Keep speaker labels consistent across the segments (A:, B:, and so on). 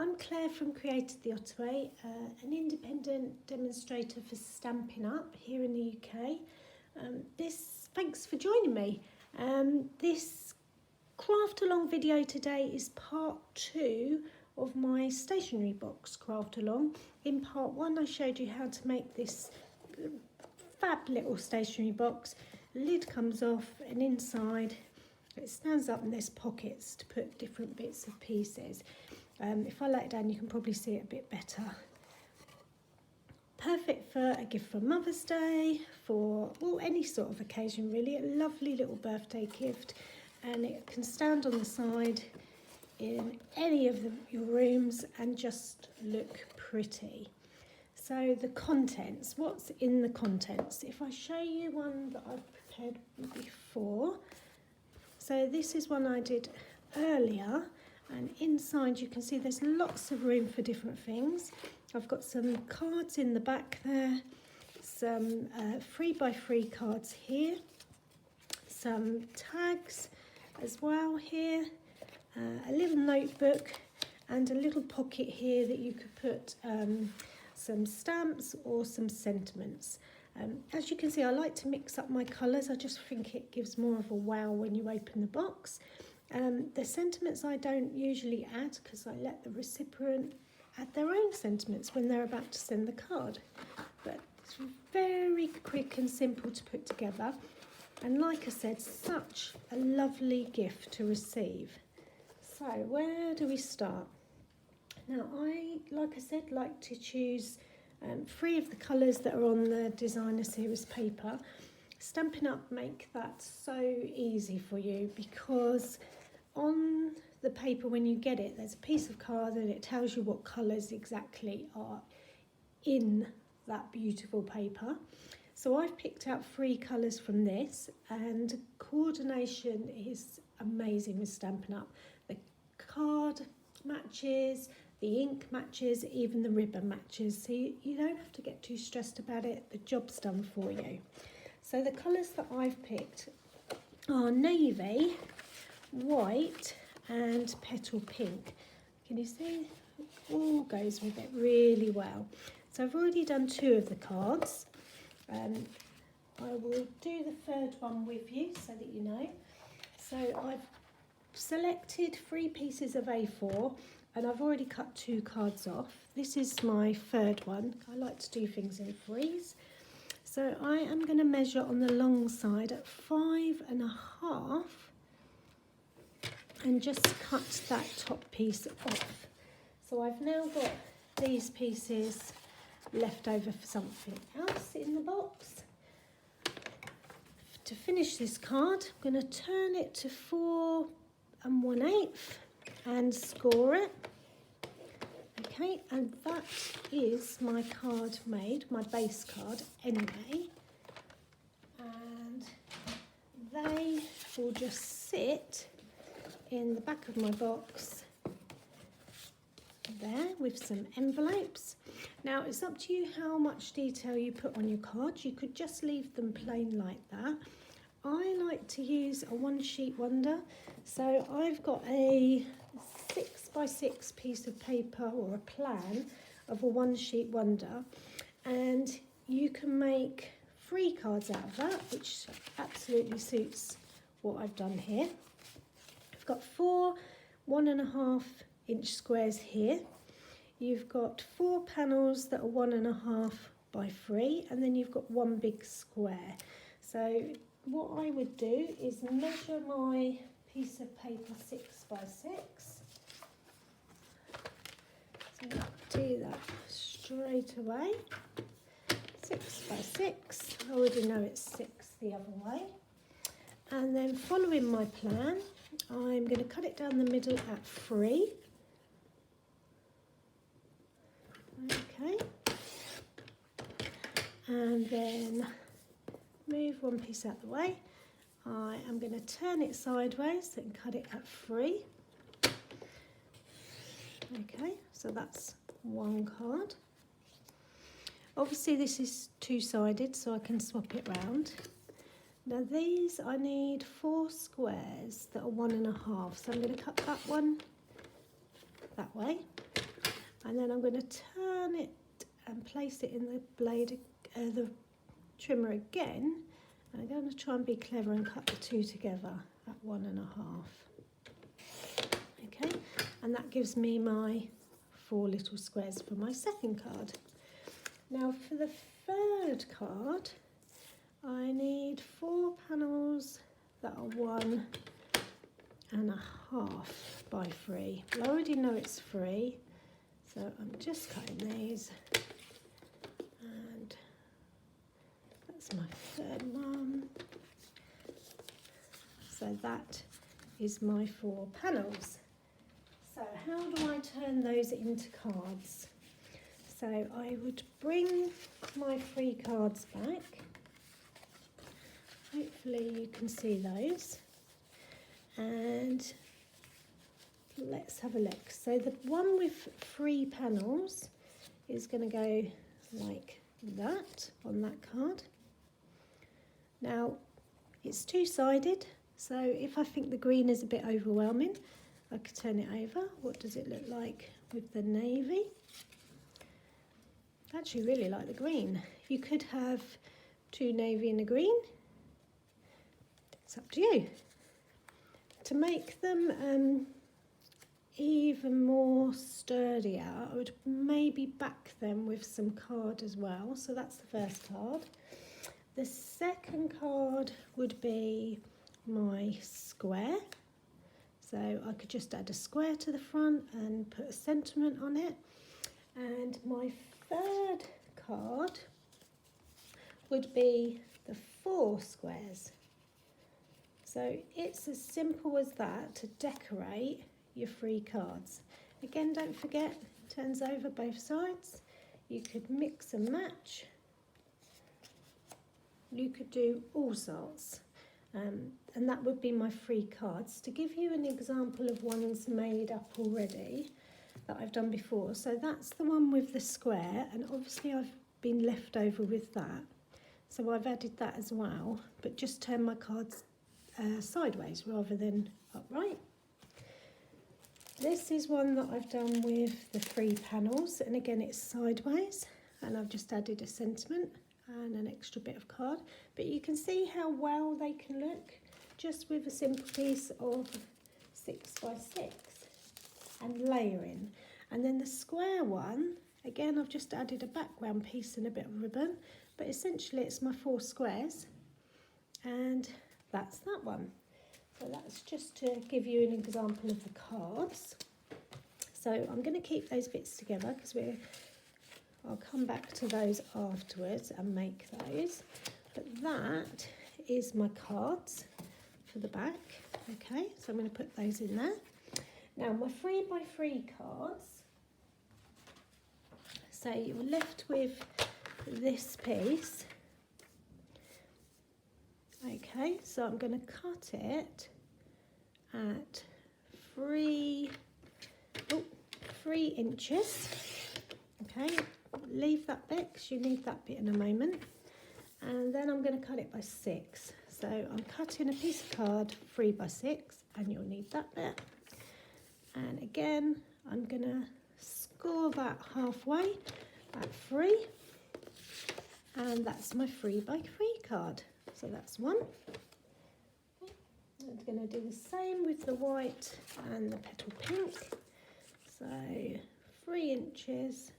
A: I'm Claire from Created the Otterway, an independent demonstrator for Stampin' Up here in the UK. Thanks for joining me. This craft along video today is part 2 of my stationery box craft along. In part 1 I showed you how to make this fab little stationery box. The lid comes off and inside it stands up and there's pockets to put different bits of pieces. If I lay it down you can probably see it a bit better. Perfect for a gift for Mother's Day, for any sort of occasion really. A lovely little birthday gift, and it can stand on the side in any of your rooms and just look pretty. So the contents, what's in the contents? If I show you one that I've prepared before, so this is one I did earlier, and inside you can see there's lots of room for different things. I've got some cards in the back there, some 3x3 cards here, some tags as well here, a little notebook and a little pocket here that you could put some stamps or some sentiments. As you can see, I like to mix up my colours. I just think it gives more of a wow when you open the box. The sentiments I don't usually add because I let the recipient add their own sentiments when they're about to send the card. But it's very quick and simple to put together. And like I said, such a lovely gift to receive. So where do we start? Now like I said, like to choose 3 of the colours that are on the designer series paper. Stampin' Up make that so easy for you, because on the paper when you get it there's a piece of card and it tells you what colours exactly are in that beautiful paper. So I've picked out 3 colours from this, and coordination is amazing with Stampin' Up. The card matches, the ink matches, even the ribbon matches, so you don't have to get too stressed about it. The job's done for you. So the colours that I've picked are navy, white and petal pink. Can you see? It all goes with it really well. So I've already done 2 of the cards. I will do the 3rd one with you so that you know. So I've selected 3 pieces of A4 and I've already cut 2 cards off. This is my 3rd one. I like to do things in 3s. So I am going to measure on the long side at 5.5 and just cut that top piece off. So I've now got these pieces left over for something else in the box. To finish this card, I'm going to turn it to 4 1/8 and score it. Okay, and that is my card made, my base card anyway. And they will just sit in the back of my box there with some envelopes. Now it's up to you how much detail you put on your cards. You could just leave them plain like that. I like to use a 1-sheet wonder, so I've got a 6x6 piece of paper, or a plan of a 1-sheet wonder, and you can make 3 cards out of that, which absolutely suits what I've done here. I've got 4 1.5-inch squares here. You've got 4 panels that are 1.5 by 3, and then you've got 1 big square. So what I would do is measure my piece of paper 6x6. So do that straight away. 6x6. I already know it's 6 the other way. And then following my plan, I'm going to cut it down the middle at 3. Okay. And then move 1 piece out of the way. I am going to turn it sideways and cut it at 3. Okay, so that's 1 card. Obviously this is 2-sided, so I can swap it round. Now these I need 4 squares that are 1.5, so I'm going to cut that one that way. and then I'm going to turn it and place it in the blade, the trimmer again. I'm going to try and be clever and cut the two together at 1.5. Okay, and that gives me my 4 little squares for my second card. Now for the third card, I need 4 panels that are 1.5 by 3. I already know it's 3, so I'm just cutting these, and that's my third one. So that is my 4 panels. So how do I turn those into cards? So I would bring my 3 cards back. Hopefully you can see those. And let's have a look. So the one with 3 panels is going to go like that on that card. Now it's 2-sided, so if I think the green is a bit overwhelming, I could turn it over. What does it look like with the navy? I actually really like the green. You could have 2 navy and a green. It's up to you. To make them even more sturdier, I would maybe back them with some card as well. So that's the first card. The second card would be my square. So I could just add a square to the front and put a sentiment on it. And my third card would be the 4 squares. So it's as simple as that to decorate your 3 cards. Again, don't forget, it turns over both sides. You could mix and match. You could do all sorts. And that would be my 3 cards. To give you an example of ones made up already that I've done before. So that's the one with the square, and obviously I've been left over with that. So I've added that as well, but just turn my cards sideways rather than upright. This is one that I've done with the 3 panels, and again it's sideways, and I've just added a sentiment and an extra bit of card, but you can see how well they can look just with a simple piece of 6 by 6 and layering. And then the square one, again I've just added a background piece and a bit of ribbon, but essentially it's my 4 squares, and that's that one. So that's just to give you an example of the cards. So I'm going to keep those bits together because I'll come back to those afterwards and make those. But that is my cards for the back. Okay, so I'm going to put those in there. Now my 3 by 3 cards. So you're left with this piece. Okay, so I'm going to cut it at 3 inches. Okay, leave that bit because you need that bit in a moment. And then I'm going to cut it by 6. So I'm cutting a piece of card 3 by 6, and you'll need that bit. And again, I'm going to score that halfway at 3. And that's my 3 by 3 card. So that's one. I'm going to do the same with the white and the petal pink. So 3 inches.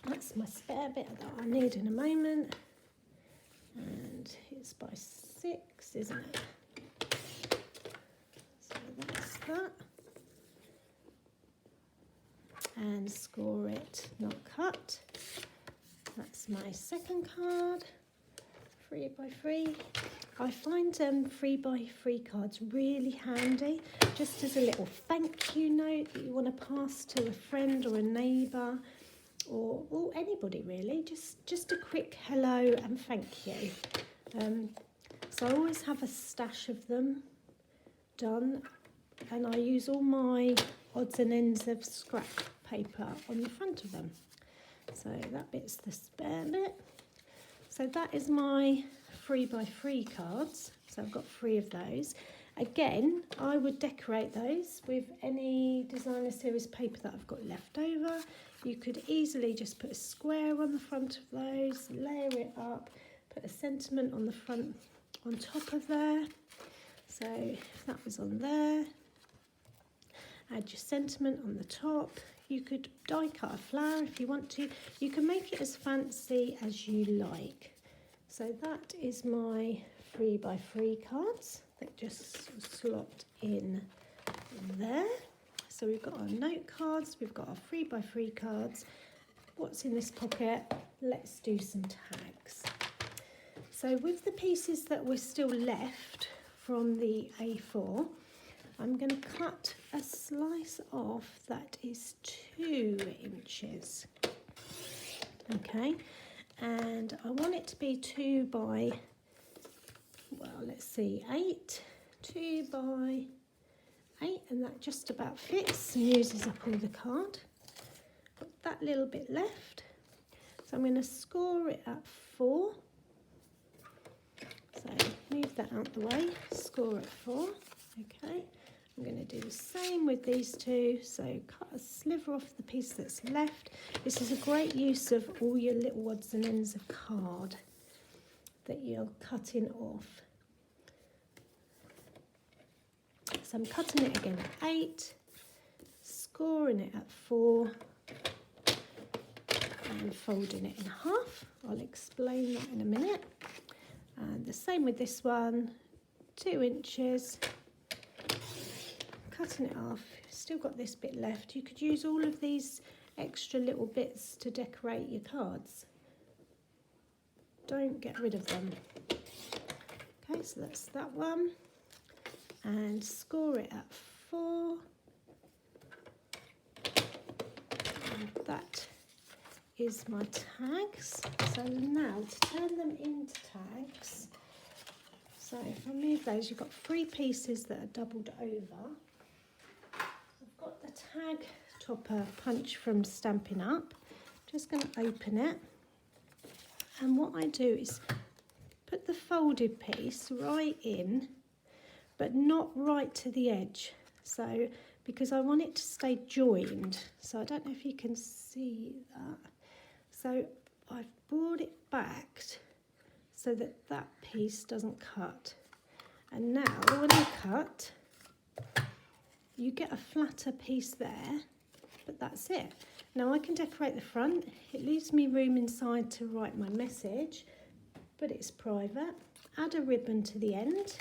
A: That's my spare bit that I need in a moment. And it's by 6, isn't it? So that's that. And score it, not cut. That's my second card, 3 by 3. I find 3 by 3 cards really handy, just as a little thank you note that you want to pass to a friend or a neighbour, or anybody really. Just a quick hello and thank you. So I always have a stash of them done, and I use all my odds and ends of scrap paper on the front of them. So that bit's the spare bit. So that is my 3 by 3 cards. So I've got 3 of those. Again, I would decorate those with any designer series paper that I've got left over. You could easily just put a square on the front of those, layer it up, put a sentiment on the front, on top of there. So if that was on there, add your sentiment on the top. You could die cut a flower if you want to. You can make it as fancy as you like. So that is my 3x3 cards that just slot in there. So we've got our note cards, we've got our 3x3 cards. What's in this pocket? Let's do some tags. So with the pieces that were still left from the A4, I'm going to cut a slice off that is 2 inches. Okay, and I want it to be 2 by, well, let's see, 8, 2 by 8, and that just about fits and uses up all the card. Got that little bit left, so I'm going to score it at 4. So move that out the way, score at 4. Okay, I'm going to do the same with these two. So cut a sliver off the piece that's left. This is a great use of all your little odds and ends of card that you're cutting off. So I'm cutting it again at 8, scoring it at 4, and folding it in half. I'll explain that in a minute. And the same with this one, 2 inches, cutting it off. Still got this bit left. You could use all of these extra little bits to decorate your cards. Don't get rid of them. Okay, so that's that one. And score it at 4. And that is my tags. So now to turn them into tags, so if I move those, you've got 3 pieces that are doubled over. I've got the tag topper punch from Stampin' Up. Just going to open it, and what I do is put the folded piece right in, but not right to the edge, so because I want it to stay joined. So I don't know if you can see that. So I've brought it back so that that piece doesn't cut. And now when I cut, you get a flatter piece there, but that's it. Now I can decorate the front. It leaves me room inside to write my message, but it's private. Add a ribbon to the end,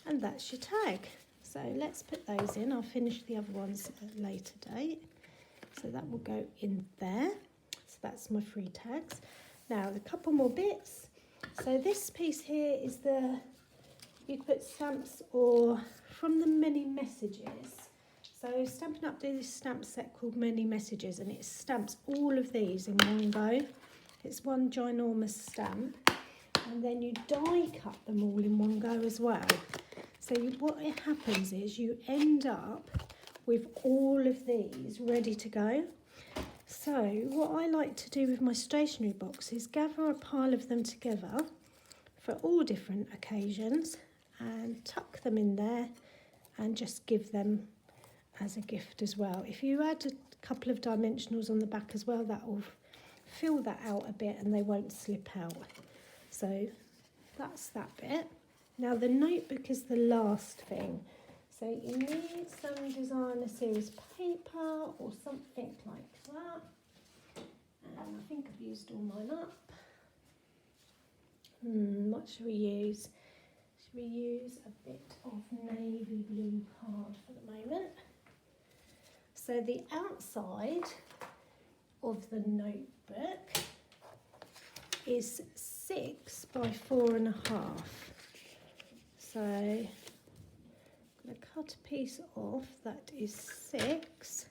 A: and that's your tag. So let's put those in. I'll finish the other ones at a later date. So that will go in there. So that's my 3 tags. Now a couple more bits. So this piece here is you could put stamps or from the many messages. So Stampin' Up do this stamp set called Many Messages, and it stamps all of these in one go. It's one ginormous stamp, and then you die cut them all in one go as well. So what happens is you end up with all of these ready to go. So what I like to do with my stationery box is gather a pile of them together for all different occasions and tuck them in there and just give them as a gift as well. If you add a couple of dimensionals on the back as well, that will fill that out a bit and they won't slip out. So that's that bit. Now the notebook is the last thing. So you need some designer series paper or something like that. And I think I've used all mine up. What should we use? Should we use a bit of navy blue card for the moment? So the outside of the notebook is 6 by 4.5. So I'm going to cut a piece off that is 6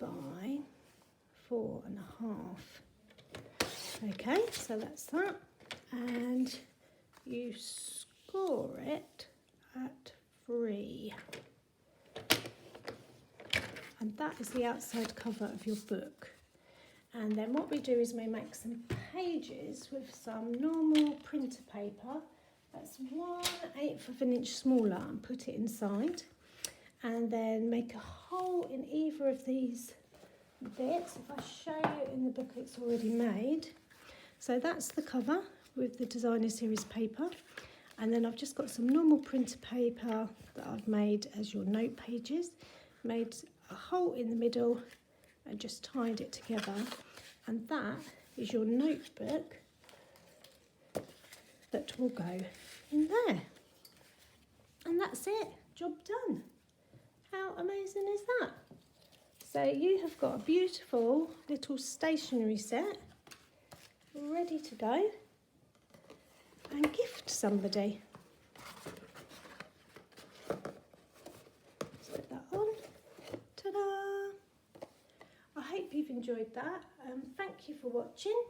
A: by 4.5. Okay, so that's that. And you score it at 3. And that is the outside cover of your book. And then what we do is we make some pages with some normal printer paper. That's 1/8 of an inch smaller, and put it inside. And then make a hole in either of these bits. If I show you in the book, it's already made. So that's the cover with the designer series paper. And then I've just got some normal printer paper that I've made as your note pages. Made a hole in the middle and just tied it together. And that is your notebook that will go in there. And that's it, job done. How amazing is that? So you have got a beautiful little stationery set ready to go and gift somebody. Let's put that on. Ta-da! I hope you've enjoyed that. Thank you for watching.